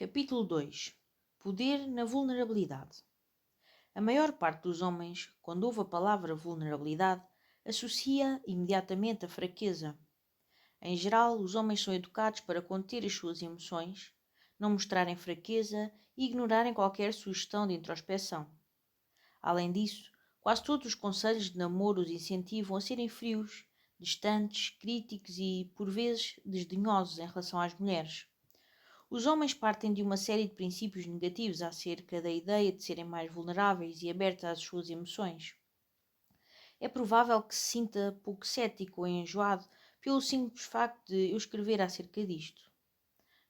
Capítulo 2. Poder na vulnerabilidade. A maior parte dos homens, quando ouve a palavra vulnerabilidade, associa imediatamente a fraqueza. Em geral, os homens são educados para conter as suas emoções, não mostrarem fraqueza e ignorarem qualquer sugestão de introspeção. Além disso, quase todos os conselhos de namoro os incentivam a serem frios, distantes, críticos e, por vezes, desdenhosos em relação às mulheres. Os homens partem de uma série de princípios negativos acerca da ideia de serem mais vulneráveis e abertos às suas emoções. É provável que se sinta pouco cético ou enjoado pelo simples facto de eu escrever acerca disto.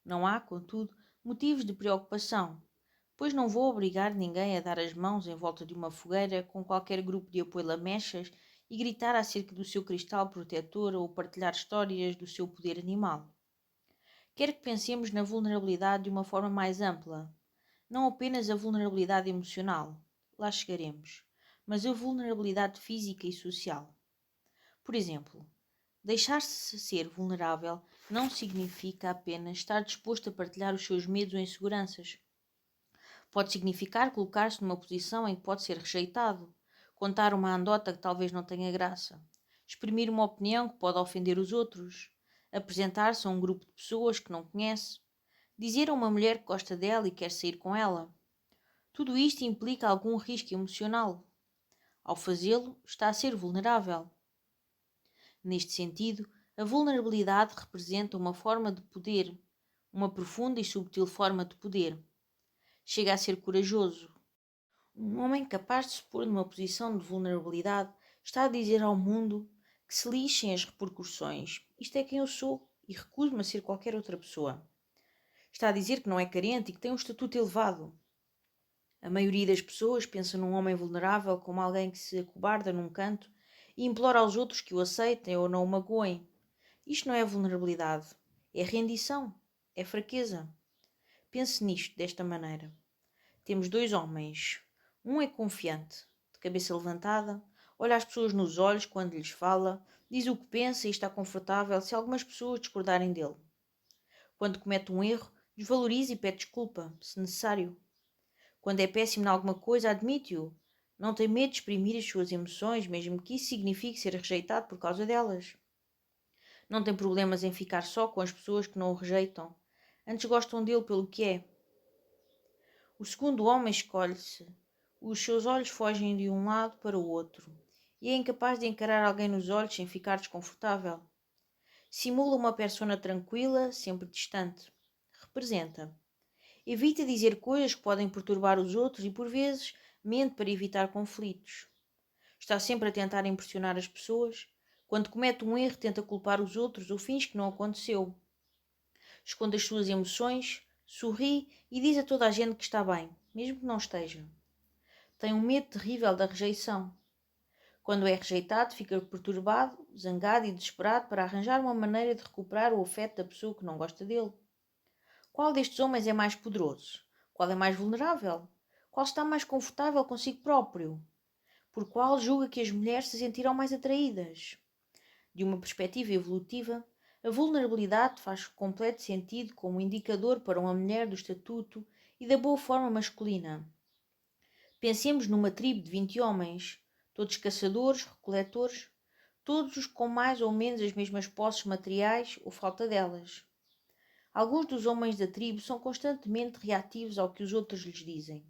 Não há, contudo, motivos de preocupação, pois não vou obrigar ninguém a dar as mãos em volta de uma fogueira com qualquer grupo de apoio lamechas e gritar acerca do seu cristal protetor ou partilhar histórias do seu poder animal. Quero que pensemos na vulnerabilidade de uma forma mais ampla. Não apenas a vulnerabilidade emocional, lá chegaremos, mas a vulnerabilidade física e social. Por exemplo, deixar-se ser vulnerável não significa apenas estar disposto a partilhar os seus medos ou inseguranças. Pode significar colocar-se numa posição em que pode ser rejeitado, contar uma anedota que talvez não tenha graça, exprimir uma opinião que pode ofender os outros, apresentar-se a um grupo de pessoas que não conhece, dizer a uma mulher que gosta dela e quer sair com ela. Tudo isto implica algum risco emocional. Ao fazê-lo, está a ser vulnerável. Neste sentido, a vulnerabilidade representa uma forma de poder, uma profunda e subtil forma de poder. Chega a ser corajoso. Um homem capaz de se pôr numa posição de vulnerabilidade está a dizer ao mundo que se lixem as repercussões. Isto é quem eu sou e recuso-me a ser qualquer outra pessoa. Está a dizer que não é carente e que tem um estatuto elevado. A maioria das pessoas pensa num homem vulnerável como alguém que se acobarda num canto e implora aos outros que o aceitem ou não o magoem. Isto não é vulnerabilidade, é rendição, é fraqueza. Pense nisto desta maneira. Temos dois homens. Um é confiante, de cabeça levantada, olha as pessoas nos olhos quando lhes fala, diz o que pensa e está confortável se algumas pessoas discordarem dele. Quando comete um erro, desvaloriza e pede desculpa, se necessário. Quando é péssimo em alguma coisa, admite-o. Não tem medo de exprimir as suas emoções, mesmo que isso signifique ser rejeitado por causa delas. Não tem problemas em ficar só com as pessoas que não o rejeitam. Antes gostam dele pelo que é. O segundo homem escolhe-se. Os seus olhos fogem de um lado para o outro. E é incapaz de encarar alguém nos olhos sem ficar desconfortável. Simula uma persona tranquila, sempre distante. Representa. Evita dizer coisas que podem perturbar os outros e, por vezes, mente para evitar conflitos. Está sempre a tentar impressionar as pessoas. Quando comete um erro, tenta culpar os outros ou finge que não aconteceu. Esconde as suas emoções, sorri e diz a toda a gente que está bem, mesmo que não esteja. Tem um medo terrível da rejeição. Quando é rejeitado, fica perturbado, zangado e desesperado para arranjar uma maneira de recuperar o afeto da pessoa que não gosta dele. Qual destes homens é mais poderoso? Qual é mais vulnerável? Qual está mais confortável consigo próprio? Por qual julga que as mulheres se sentirão mais atraídas? De uma perspectiva evolutiva, a vulnerabilidade faz completo sentido como indicador para uma mulher do estatuto e da boa forma masculina. Pensemos numa tribo de 20 homens, todos caçadores, recoletores, todos com mais ou menos as mesmas posses materiais ou falta delas. Alguns dos homens da tribo são constantemente reativos ao que os outros lhes dizem.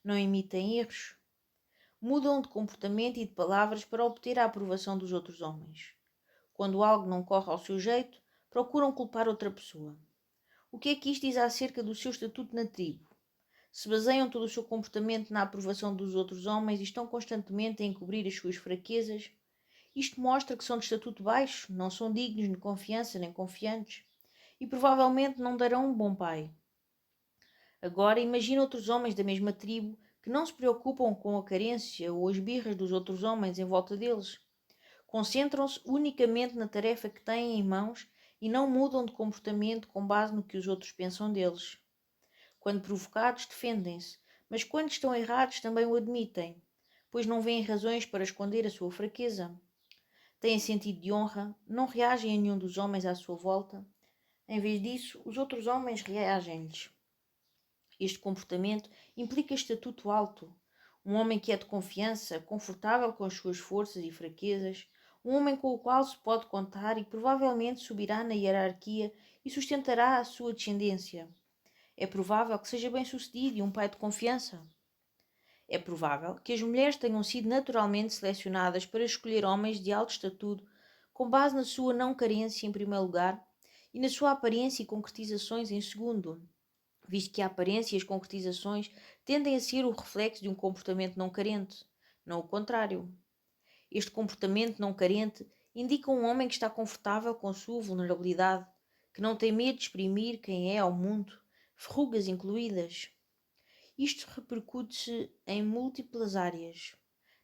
Não emitem erros. Mudam de comportamento e de palavras para obter a aprovação dos outros homens. Quando algo não corre ao seu jeito, procuram culpar outra pessoa. O que é que isto diz acerca do seu estatuto na tribo? Se baseiam todo o seu comportamento na aprovação dos outros homens e estão constantemente a encobrir as suas fraquezas, isto mostra que são de estatuto baixo, não são dignos de confiança nem confiantes e provavelmente não darão um bom pai. Agora imagina outros homens da mesma tribo que não se preocupam com a carência ou as birras dos outros homens em volta deles. Concentram-se unicamente na tarefa que têm em mãos e não mudam de comportamento com base no que os outros pensam deles. Quando provocados, defendem-se, mas quando estão errados também o admitem, pois não veem razões para esconder a sua fraqueza. Têm sentido de honra, não reagem a nenhum dos homens à sua volta. Em vez disso, os outros homens reagem-lhes. Este comportamento implica estatuto alto, um homem que é de confiança, confortável com as suas forças e fraquezas, um homem com o qual se pode contar e provavelmente subirá na hierarquia e sustentará a sua descendência. É provável que seja bem-sucedido e um pai de confiança. É provável que as mulheres tenham sido naturalmente selecionadas para escolher homens de alto estatuto com base na sua não carência em primeiro lugar e na sua aparência e concretizações em segundo, visto que a aparência e as concretizações tendem a ser o reflexo de um comportamento não carente, não o contrário. Este comportamento não carente indica um homem que está confortável com a sua vulnerabilidade, que não tem medo de exprimir quem é ao mundo, verrugas incluídas. Isto repercute-se em múltiplas áreas,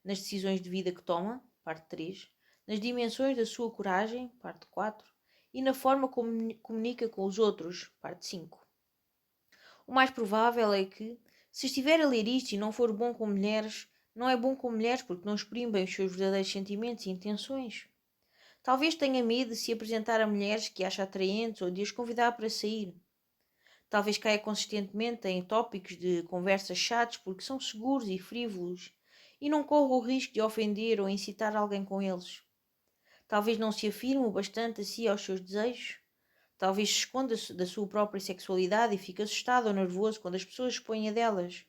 nas decisões de vida que toma, parte 3, nas dimensões da sua coragem, parte 4, e na forma como comunica com os outros, parte 5. O mais provável é que, se estiver a ler isto e não for bom com mulheres, não é bom com mulheres porque não exprime bem os seus verdadeiros sentimentos e intenções. Talvez tenha medo de se apresentar a mulheres que acha atraentes ou de as convidar para sair. Talvez caia consistentemente em tópicos de conversas chatos porque são seguros e frívolos e não corra o risco de ofender ou incitar alguém com eles. Talvez não se afirme o bastante a si e aos seus desejos. Talvez se esconda da sua própria sexualidade e fique assustado ou nervoso quando as pessoas expõem a delas.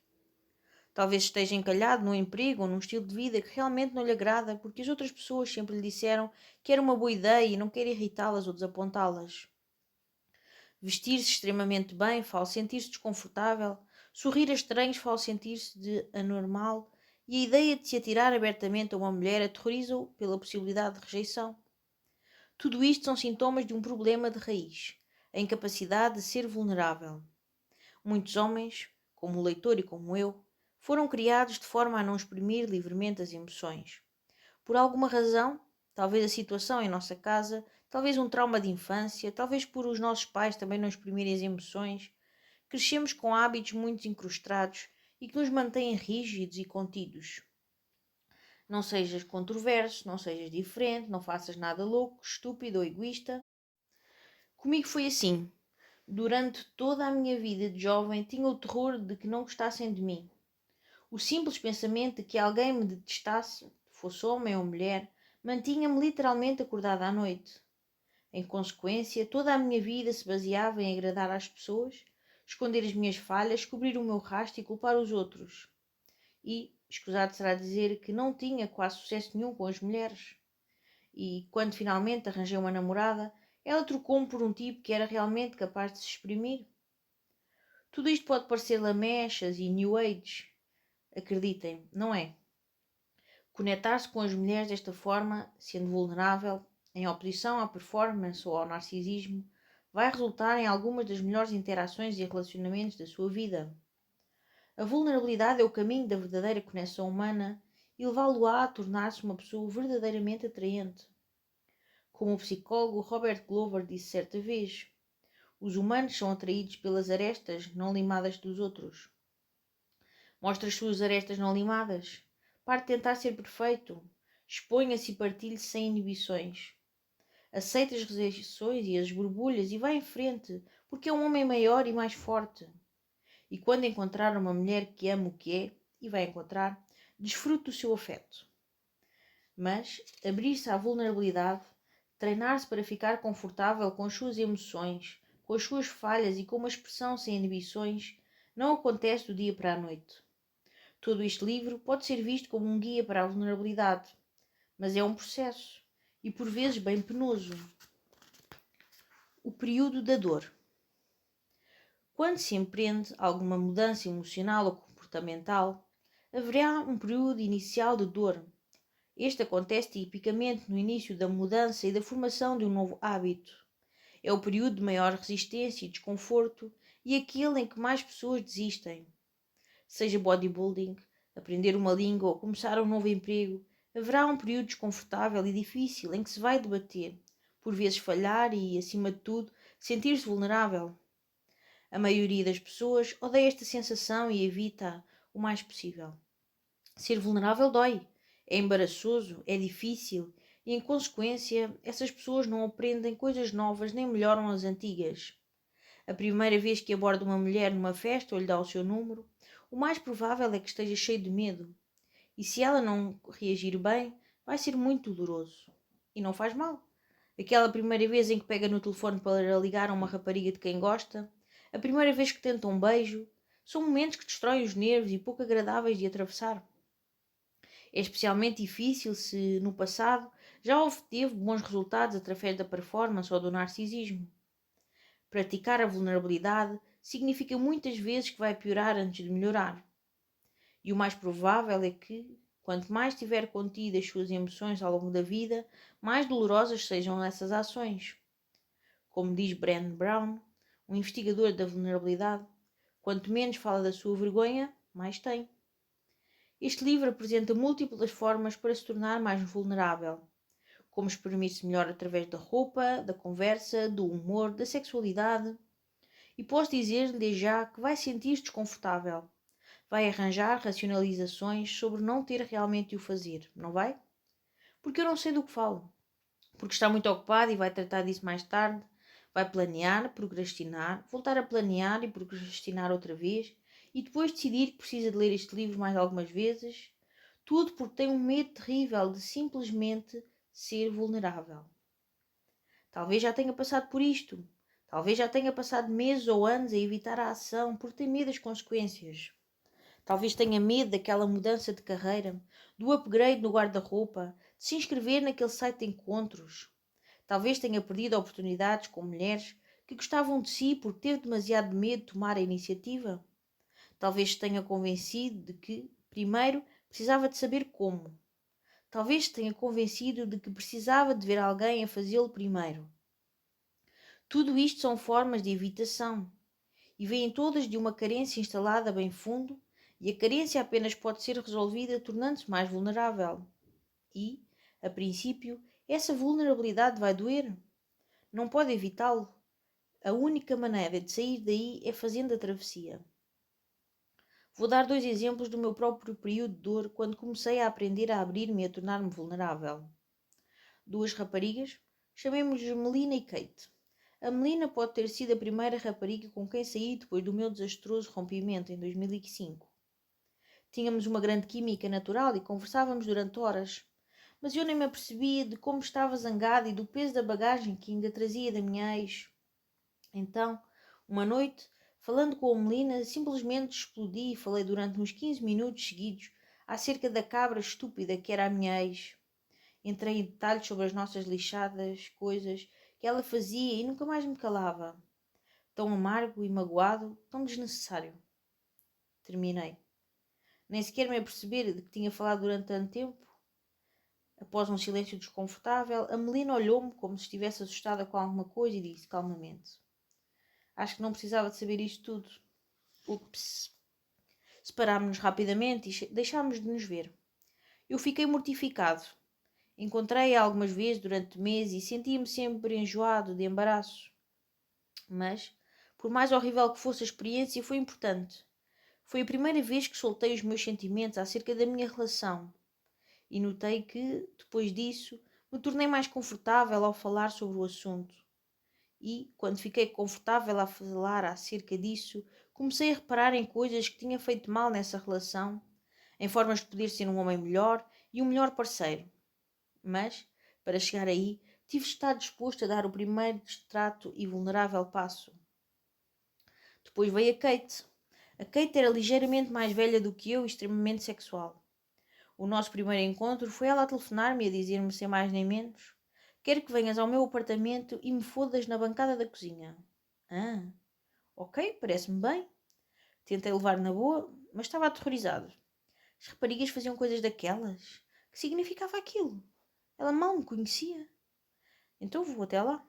Talvez esteja encalhado num emprego ou num estilo de vida que realmente não lhe agrada porque as outras pessoas sempre lhe disseram que era uma boa ideia e não quer irritá-las ou desapontá-las. Vestir-se extremamente bem faz sentir-se desconfortável, sorrir a estranhos faz sentir-se de anormal e a ideia de se atirar abertamente a uma mulher aterroriza-o pela possibilidade de rejeição. Tudo isto são sintomas de um problema de raiz, a incapacidade de ser vulnerável. Muitos homens, como o leitor e como eu, foram criados de forma a não exprimir livremente as emoções. Por alguma razão, talvez a situação em nossa casa, talvez um trauma de infância, talvez por os nossos pais também não exprimirem as emoções, crescemos com hábitos muito incrustados e que nos mantêm rígidos e contidos. Não sejas controverso, não sejas diferente, não faças nada louco, estúpido ou egoísta. Comigo foi assim. Durante toda a minha vida de jovem tinha o terror de que não gostassem de mim. O simples pensamento de que alguém me detestasse, fosse homem ou mulher, mantinha-me literalmente acordada à noite. Em consequência, toda a minha vida se baseava em agradar às pessoas, esconder as minhas falhas, cobrir o meu rastro e culpar os outros. E, escusado será dizer que não tinha quase sucesso nenhum com as mulheres. E, quando finalmente arranjei uma namorada, ela trocou-me por um tipo que era realmente capaz de se exprimir. Tudo isto pode parecer lamechas e new age. Acreditem, não é? Conectar-se com as mulheres desta forma, sendo vulnerável, em oposição à performance ou ao narcisismo, vai resultar em algumas das melhores interações e relacionamentos da sua vida. A vulnerabilidade é o caminho da verdadeira conexão humana e levá-lo-á a tornar-se uma pessoa verdadeiramente atraente. Como o psicólogo Robert Glover disse certa vez, os humanos são atraídos pelas arestas não limadas dos outros. Mostra as suas arestas não limadas. Pare de tentar ser perfeito. Exponha-se e partilhe sem inibições. Aceite as rejeições e as borbulhas e vá em frente, porque é um homem maior e mais forte. E quando encontrar uma mulher que ama o que é, e vai encontrar, desfrute do seu afeto. Mas abrir-se à vulnerabilidade, treinar-se para ficar confortável com as suas emoções, com as suas falhas e com uma expressão sem inibições, não acontece do dia para a noite. Todo este livro pode ser visto como um guia para a vulnerabilidade, mas é um processo, e por vezes bem penoso. O período da dor. Quando se empreende alguma mudança emocional ou comportamental, haverá um período inicial de dor. Este acontece tipicamente no início da mudança e da formação de um novo hábito. É o período de maior resistência e desconforto e aquele em que mais pessoas desistem. Seja bodybuilding, aprender uma língua ou começar um novo emprego, haverá um período desconfortável e difícil em que se vai debater, por vezes falhar e, acima de tudo, sentir-se vulnerável. A maioria das pessoas odeia esta sensação e evita-a o mais possível. Ser vulnerável dói, é embaraçoso, é difícil e, em consequência, essas pessoas não aprendem coisas novas nem melhoram as antigas. A primeira vez que aborda uma mulher numa festa ou lhe dá o seu número, o mais provável é que esteja cheio de medo. E se ela não reagir bem, vai ser muito doloroso. E não faz mal. Aquela primeira vez em que pega no telefone para ligar a uma rapariga de quem gosta, a primeira vez que tenta um beijo, são momentos que destroem os nervos e pouco agradáveis de atravessar. É especialmente difícil se, no passado, já obteve bons resultados através da performance ou do narcisismo. Praticar a vulnerabilidade significa muitas vezes que vai piorar antes de melhorar. E o mais provável é que, quanto mais tiver contido as suas emoções ao longo da vida, mais dolorosas sejam essas ações. Como diz Brené Brown, um investigador da vulnerabilidade, quanto menos fala da sua vergonha, mais tem. Este livro apresenta múltiplas formas para se tornar mais vulnerável, como exprimir-se melhor através da roupa, da conversa, do humor, da sexualidade. E posso dizer-lhe já que vai sentir-se desconfortável. Vai arranjar racionalizações sobre não ter realmente de o fazer, não vai? Porque eu não sei do que falo. Porque está muito ocupado e vai tratar disso mais tarde. Vai planear, procrastinar, voltar a planear e procrastinar outra vez. E depois decidir que precisa de ler este livro mais algumas vezes. Tudo porque tem um medo terrível de simplesmente ser vulnerável. Talvez já tenha passado por isto. Talvez já tenha passado meses ou anos a evitar a ação porque tem medo das consequências. Talvez tenha medo daquela mudança de carreira, do upgrade no guarda-roupa, de se inscrever naquele site de encontros. Talvez tenha perdido oportunidades com mulheres que gostavam de si porque teve demasiado medo de tomar a iniciativa. Talvez tenha convencido de que, primeiro, precisava de saber como. Talvez tenha convencido de que precisava de ver alguém a fazê-lo primeiro. Tudo isto são formas de evitação e vêm todas de uma carência instalada bem fundo, e a carência apenas pode ser resolvida tornando-se mais vulnerável. E, a princípio, essa vulnerabilidade vai doer. Não pode evitá-lo. A única maneira de sair daí é fazendo a travessia. Vou dar 2 exemplos do meu próprio período de dor quando comecei a aprender a abrir-me e a tornar-me vulnerável. 2 raparigas, chamemos-lhes Melina e Kate. A Melina pode ter sido a primeira rapariga com quem saí depois do meu desastroso rompimento em 2005. Tínhamos uma grande química natural e conversávamos durante horas, mas eu nem me apercebia de como estava zangada e do peso da bagagem que ainda trazia da minha ex. Então, uma noite, falando com a Melina, simplesmente explodi e falei durante uns 15 minutos seguidos acerca da cabra estúpida que era a minha ex. Entrei em detalhes sobre as nossas lixadas coisas que ela fazia e nunca mais me calava. Tão amargo e magoado, tão desnecessário. Terminei. Nem sequer me aperceber de que tinha falado durante tanto tempo. Após um silêncio desconfortável, a Melina olhou-me como se estivesse assustada com alguma coisa e disse calmamente: Acho que não precisava de saber isto tudo. Ups. Separámos-nos rapidamente e deixámos de nos ver. Eu fiquei mortificado. Encontrei-a algumas vezes durante meses e sentia-me sempre enjoado de embaraço. Mas, por mais horrível que fosse a experiência, foi importante. Foi a primeira vez que soltei os meus sentimentos acerca da minha relação. E notei que, depois disso, me tornei mais confortável ao falar sobre o assunto. E, quando fiquei confortável a falar acerca disso, comecei a reparar em coisas que tinha feito mal nessa relação, em formas de poder ser um homem melhor e um melhor parceiro. Mas, para chegar aí, tive de estar disposto a dar o primeiro distrato e vulnerável passo. Depois veio a Kate. A Kate era ligeiramente mais velha do que eu e extremamente sexual. O nosso primeiro encontro foi ela a telefonar-me e a dizer-me sem mais nem menos: Quero que venhas ao meu apartamento e me fodas na bancada da cozinha. Ah, ok, parece-me bem. Tentei levar na boa, mas estava aterrorizado. As raparigas faziam coisas daquelas. Que significava aquilo? Ela mal me conhecia. Então vou até lá.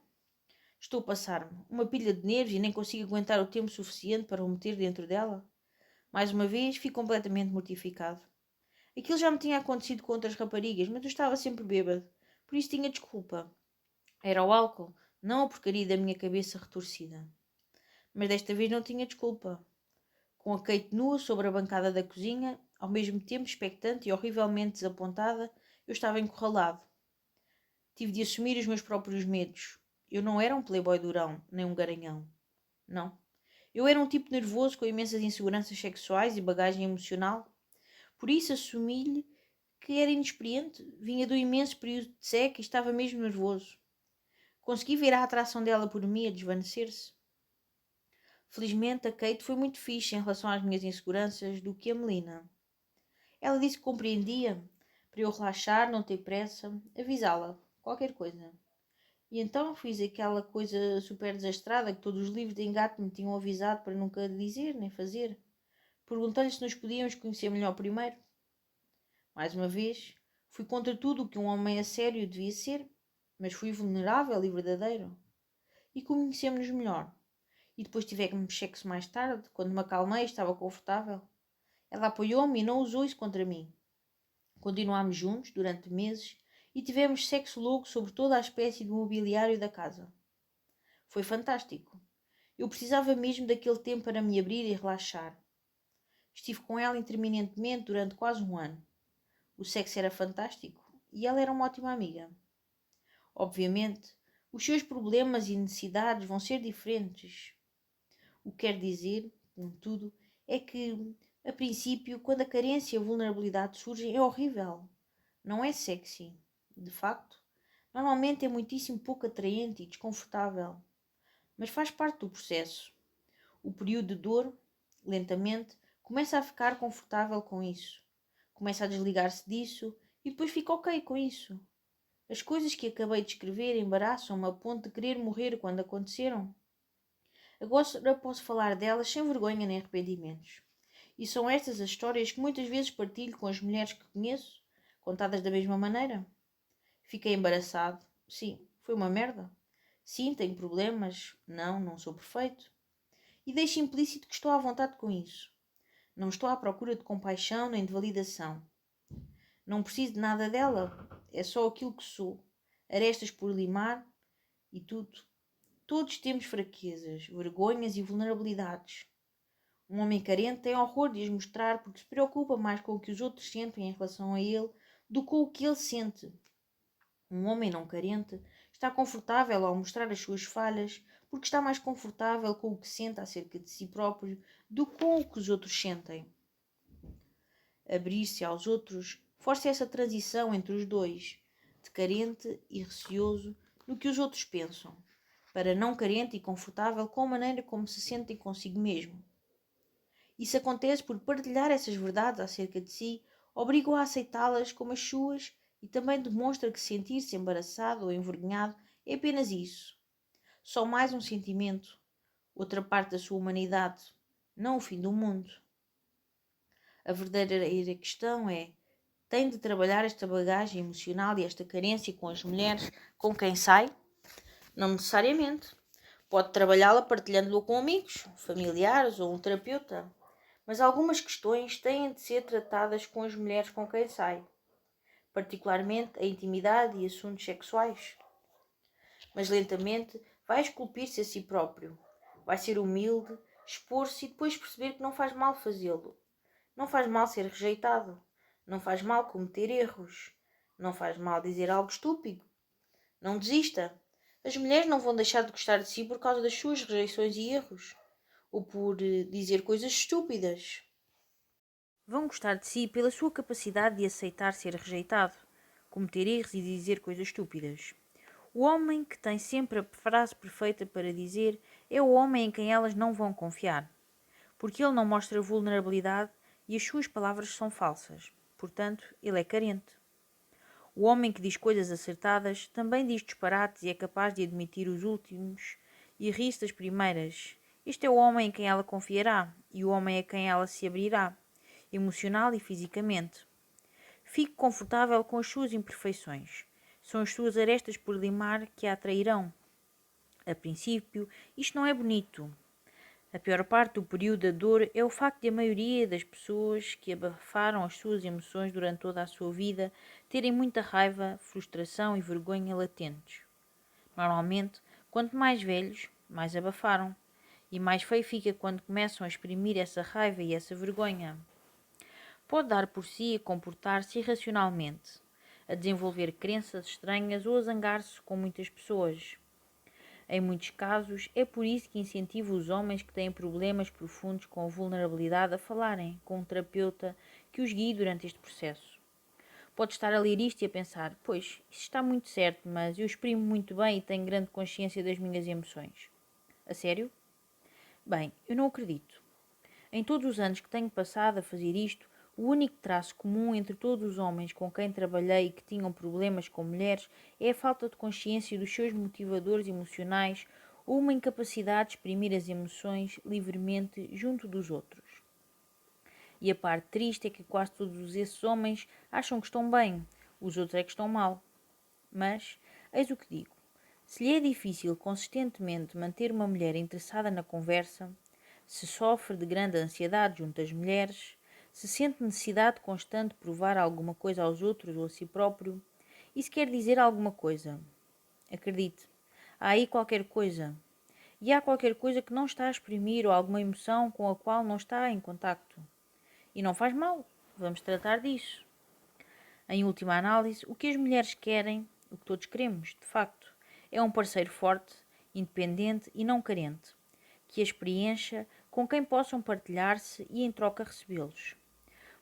Estou a passar-me uma pilha de nervos e nem consigo aguentar o tempo suficiente para o meter dentro dela. Mais uma vez, fico completamente mortificado. Aquilo já me tinha acontecido com outras raparigas, mas eu estava sempre bêbado. Por isso tinha desculpa. Era o álcool, não a porcaria da minha cabeça retorcida. Mas desta vez não tinha desculpa. Com a Kate nua sobre a bancada da cozinha, ao mesmo tempo expectante e horrivelmente desapontada, eu estava encurralado. Tive de assumir os meus próprios medos. Eu não era um playboy durão, nem um garanhão. Não. Eu era um tipo nervoso com imensas inseguranças sexuais e bagagem emocional. Por isso assumi-lhe que era inexperiente. Vinha do imenso período de seca e estava mesmo nervoso. Consegui ver a atração dela por mim a desvanecer-se. Felizmente a Kate foi muito fixe em relação às minhas inseguranças do que a Melina. Ela disse que compreendia, para eu relaxar, não ter pressa, avisá-la, qualquer coisa. E então fiz aquela coisa super desastrada que todos os livros de engate me tinham avisado para nunca dizer nem fazer. Perguntei-lhe se nos podíamos conhecer melhor primeiro. Mais uma vez, fui contra tudo o que um homem a sério devia ser, mas fui vulnerável e verdadeiro. E conhecemos-nos melhor. E depois tivemos sexo mais tarde, quando me acalmei e estava confortável. Ela apoiou-me e não usou isso contra mim. Continuámos juntos durante meses e tivemos sexo louco sobre toda a espécie de mobiliário da casa. Foi fantástico. Eu precisava mesmo daquele tempo para me abrir e relaxar. Estive com ela interminentemente durante quase um ano. O sexo era fantástico e ela era uma ótima amiga. Obviamente, os seus problemas e necessidades vão ser diferentes. O que quer dizer, contudo, é que, a princípio, quando a carência e a vulnerabilidade surgem, é horrível. Não é sexy. De facto, normalmente é muitíssimo pouco atraente e desconfortável. Mas faz parte do processo. O período de dor, lentamente, começa a ficar confortável com isso. Começa a desligar-se disso e depois fica ok com isso. As coisas que acabei de escrever embaraçam-me a ponto de querer morrer quando aconteceram. Agora posso falar delas sem vergonha nem arrependimentos. E são estas as histórias que muitas vezes partilho com as mulheres que conheço, contadas da mesma maneira. Fiquei embaraçado. Sim, foi uma merda. Sim, tenho problemas. Não, não sou perfeito. E deixo implícito que estou à vontade com isso. Não estou à procura de compaixão nem de validação. Não preciso de nada dela. É só aquilo que sou. Arestas por limar e tudo. Todos temos fraquezas, vergonhas e vulnerabilidades. Um homem carente tem horror de as mostrar porque se preocupa mais com o que os outros sentem em relação a ele do que com o que ele sente. Um homem não carente está confortável ao mostrar as suas falhas porque está mais confortável com o que sente acerca de si próprio do que com o que os outros sentem. Abrir-se aos outros força essa transição entre os dois, de carente e receoso do que os outros pensam, para não carente e confortável com a maneira como se sentem consigo mesmo. Isso acontece por partilhar essas verdades acerca de si, obriga-o a aceitá-las como as suas e também demonstra que sentir-se embaraçado ou envergonhado é apenas isso. Só mais um sentimento, outra parte da sua humanidade, não o fim do mundo. A verdadeira questão é: tem de trabalhar esta bagagem emocional e esta carência com as mulheres com quem sai? Não necessariamente. Pode trabalhá-la partilhando-lo com amigos, familiares ou um terapeuta. Mas algumas questões têm de ser tratadas com as mulheres com quem sai, particularmente a intimidade e assuntos sexuais. Mas lentamente vai esculpir-se a si próprio. Vai ser humilde, expor-se e depois perceber que não faz mal fazê-lo. Não faz mal ser rejeitado. Não faz mal cometer erros. Não faz mal dizer algo estúpido. Não desista. As mulheres não vão deixar de gostar de si por causa das suas rejeições e erros. Ou por dizer coisas estúpidas. Vão gostar de si pela sua capacidade de aceitar ser rejeitado, cometer erros e dizer coisas estúpidas. O homem que tem sempre a frase perfeita para dizer é o homem em quem elas não vão confiar, porque ele não mostra vulnerabilidade e as suas palavras são falsas. Portanto, ele é carente. O homem que diz coisas acertadas também diz disparates e é capaz de admitir os últimos e ri-se das primeiras. Este é o homem em quem ela confiará e o homem a quem ela se abrirá, emocional e fisicamente. Fique confortável com as suas imperfeições. São as suas arestas por limar que a atrairão. A princípio, isto não é bonito. A pior parte do período da dor é o facto de a maioria das pessoas que abafaram as suas emoções durante toda a sua vida terem muita raiva, frustração e vergonha latentes. Normalmente, quanto mais velhos, mais abafaram. E mais feio fica quando começam a exprimir essa raiva e essa vergonha. Pode dar por si a comportar-se irracionalmente, a desenvolver crenças estranhas ou a zangar-se com muitas pessoas. Em muitos casos, é por isso que incentivo os homens que têm problemas profundos com a vulnerabilidade a falarem com um terapeuta que os guie durante este processo. Pode estar a ler isto e a pensar, pois, isso está muito certo, mas eu exprimo muito bem e tenho grande consciência das minhas emoções. A sério? Bem, eu não acredito. Em todos os anos que tenho passado a fazer isto, o único traço comum entre todos os homens com quem trabalhei e que tinham problemas com mulheres é a falta de consciência dos seus motivadores emocionais ou uma incapacidade de exprimir as emoções livremente junto dos outros. E a parte triste é que quase todos esses homens acham que estão bem, os outros é que estão mal. Mas, eis o que digo. Se lhe é difícil consistentemente manter uma mulher interessada na conversa, se sofre de grande ansiedade junto às mulheres, se sente necessidade constante de provar alguma coisa aos outros ou a si próprio, isso quer dizer alguma coisa. Acredite, há aí qualquer coisa. E há qualquer coisa que não está a exprimir ou alguma emoção com a qual não está em contacto. E não faz mal, vamos tratar disso. Em última análise, o que as mulheres querem, o que todos queremos, de facto, é um parceiro forte, independente e não carente, que as preencha, com quem possam partilhar-se e em troca recebê-los.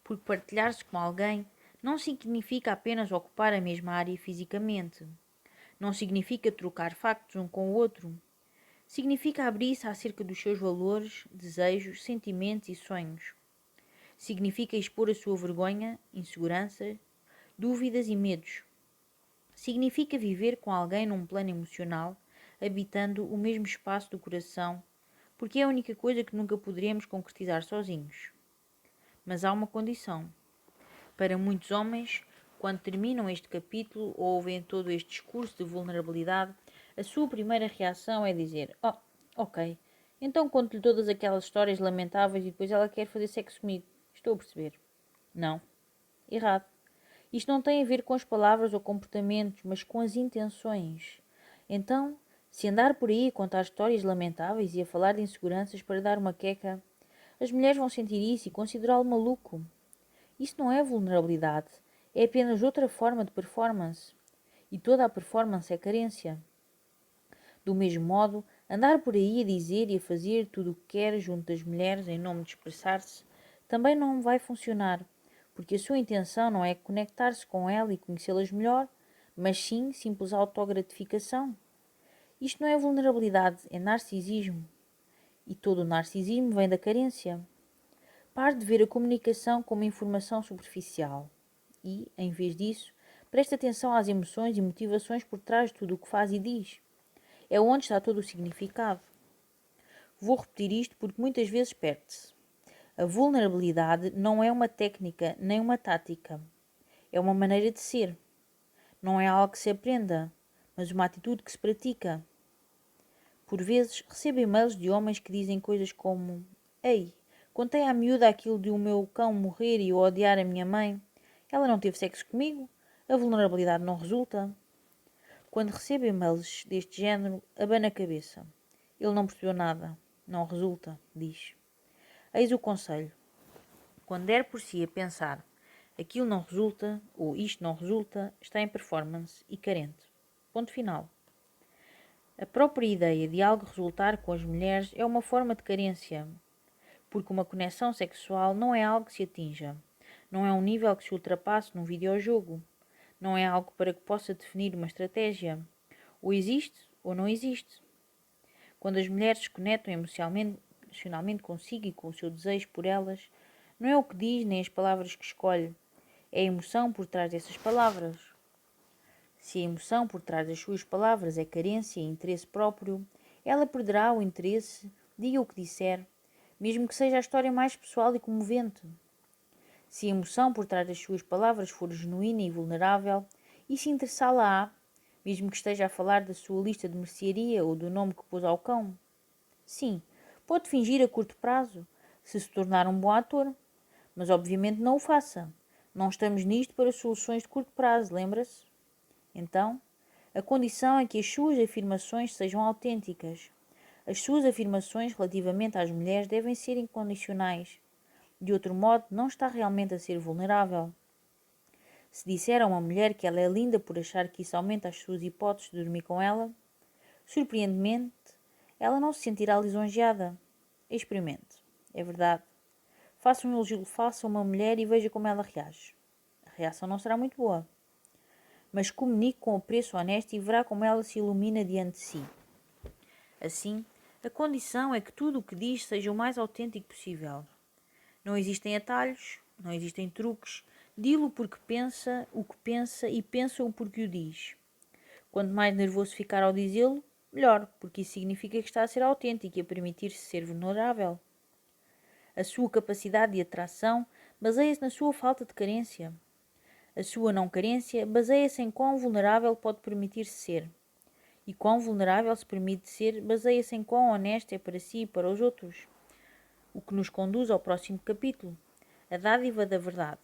Porque partilhar-se com alguém não significa apenas ocupar a mesma área fisicamente. Não significa trocar factos um com o outro. Significa abrir-se acerca dos seus valores, desejos, sentimentos e sonhos. Significa expor a sua vergonha, insegurança, dúvidas e medos. Significa viver com alguém num plano emocional, habitando o mesmo espaço do coração, porque é a única coisa que nunca poderemos concretizar sozinhos. Mas há uma condição. Para muitos homens, quando terminam este capítulo ou ouvem todo este discurso de vulnerabilidade, a sua primeira reação é dizer: "Oh, ok, então conto-lhe todas aquelas histórias lamentáveis e depois ela quer fazer sexo comigo." Estou a perceber. Não. Errado. Isto não tem a ver com as palavras ou comportamentos, mas com as intenções. Então, se andar por aí a contar histórias lamentáveis e a falar de inseguranças para dar uma queca, as mulheres vão sentir isso e considerá-lo maluco. Isso não é vulnerabilidade, é apenas outra forma de performance. E toda a performance é carência. Do mesmo modo, andar por aí a dizer e a fazer tudo o que quer junto das mulheres em nome de expressar-se também não vai funcionar, porque a sua intenção não é conectar-se com ela e conhecê-las melhor, mas sim simples autogratificação. Isto não é vulnerabilidade, é narcisismo. E todo o narcisismo vem da carência. Pare de ver a comunicação como informação superficial e, em vez disso, preste atenção às emoções e motivações por trás de tudo o que faz e diz. É onde está todo o significado. Vou repetir isto porque muitas vezes perde-se. A vulnerabilidade não é uma técnica nem uma tática. É uma maneira de ser. Não é algo que se aprenda, mas uma atitude que se pratica. Por vezes, recebo e-mails de homens que dizem coisas como: "Ei, contei à miúda aquilo de o meu cão morrer e eu odiar a minha mãe. Ela não teve sexo comigo? A vulnerabilidade não resulta?" Quando recebo e-mails deste género, abano a cabeça. Ele não percebeu nada. Não resulta, diz. Eis o conselho. Quando der por si a pensar aquilo não resulta ou isto não resulta, está em performance e carente. Ponto final. A própria ideia de algo resultar com as mulheres é uma forma de carência, porque uma conexão sexual não é algo que se atinja, não é um nível que se ultrapasse num videojogo, não é algo para que possa definir uma estratégia. Ou existe ou não existe. Quando as mulheres se conectam emocionalmente consigo e com o seu desejo por elas, não é o que diz nem as palavras que escolhe, é a emoção por trás dessas palavras. Se a emoção por trás das suas palavras é carência e interesse próprio, ela perderá o interesse, diga o que disser, mesmo que seja a história mais pessoal e comovente. Se a emoção por trás das suas palavras for genuína e vulnerável, isso interessá-la-á, mesmo que esteja a falar da sua lista de mercearia ou do nome que pôs ao cão. Sim, pode fingir a curto prazo, se tornar um bom ator, mas obviamente não o faça. Não estamos nisto para soluções de curto prazo, lembra-se? Então, a condição é que as suas afirmações sejam autênticas. As suas afirmações relativamente às mulheres devem ser incondicionais. De outro modo, não está realmente a ser vulnerável. Se disser a uma mulher que ela é linda por achar que isso aumenta as suas hipóteses de dormir com ela, Surpreendentemente, ela não se sentirá lisonjeada. Experimente. É verdade. Faça um elogio falso a uma mulher e veja como ela reage. A reação não será muito boa. Mas comunique com o preço honesto e verá como ela se ilumina diante de si. Assim, a condição é que tudo o que diz seja o mais autêntico possível. Não existem atalhos, não existem truques. Dilo porque pensa o que pensa e pensa-o porque o diz. Quanto mais nervoso ficar ao dizê-lo, melhor, porque isso significa que está a ser autêntico e a permitir-se ser vulnerável. A sua capacidade de atração baseia-se na sua falta de carência. A sua não carência baseia-se em quão vulnerável pode permitir-se ser. E quão vulnerável se permite ser baseia-se em quão honesto é para si e para os outros. O que nos conduz ao próximo capítulo, a dádiva da verdade.